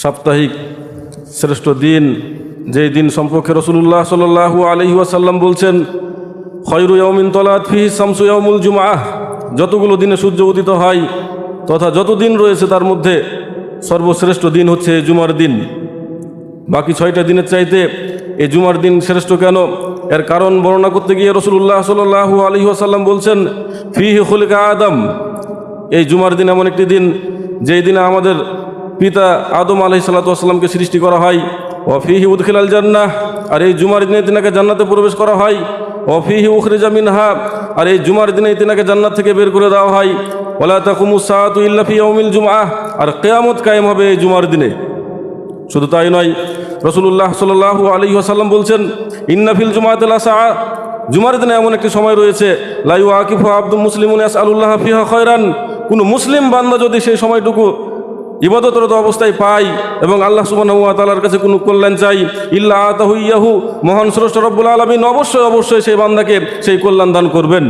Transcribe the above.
সাপ্তাহিক শ্রেষ্ঠ দিন, যেই দিন সম্পর্কে রাসূলুল্লাহ সাল্লাল্লাহু আলাইহি ওয়াসাল্লাম বলছেন, খয়রু ইয়াউমিন তলাত ফিহি শামসু ইয়াউমুল জুমআহ, যতগুলো দিনে সূর্য উদিত হয় তথা যত দিন রয়েছে তার মধ্যে সর্বশ্রেষ্ঠ দিন হচ্ছে জুমার দিন। বাকি 6টা দিনের চাইতে এই জুমার দিন শ্রেষ্ঠ কেন, এর কারণ বর্ণনা করতে গিয়ে রাসূলুল্লাহ সাল্লাল্লাহু আলাইহি ওয়াসাল্লাম বলছেন, ফিহি খুলিকা আদম, এই জুমার দিন এমন একটি দিন যেই দিনে আমাদের পিতা আদম আলাইহিস সালাতু ওয়াস সালামকে সৃষ্টি করা হয়। ওয়া ফিহি উদখিলাল জান্নাহ, আর এই জুমার দিনে তিনাকে জান্নাতে প্রবেশ করা হয়। ওয়া ফিহি উখরিজা মিনহা, আর এই জুমার দিনে তিনাকে জান্নাত থেকে বের করে দেওয়া হয়। ওয়ালা তাকুমুস সাআতু ইল্লা ফি ইয়াউমিল জুমআহ, আর কিয়ামত কায়েম হবে এই জুমার দিনে। শুধু তাই নয়, রাসূলুল্লাহ সাল্লাল্লাহু আলাইহি ওয়াসাল্লাম বলছেন, ইন্না ফিল জুমাতি লাসাআ, জুমার দিনে এমন একটি সময় রয়েছে, লা ইউআকিফু আবদুল মুসলিমুন ইয়াসআলুল্লাহ ফিহা খায়রান, কোনো মুসলিম বান্দা যদি সেই সময়টুকু ইবাদতরত অবস্থায় পায় এবং আল্লাহ সুবহানাহু ওয়া তাআলার কাছে কোনো কল্যাণ চাই, ইল্লা আতাহু ইয়াহু, মহান স্রষ্টা রব্বুল আলামিন অবশ্যই সেই বান্দাকে সেই কল্যাণ দান করবেন।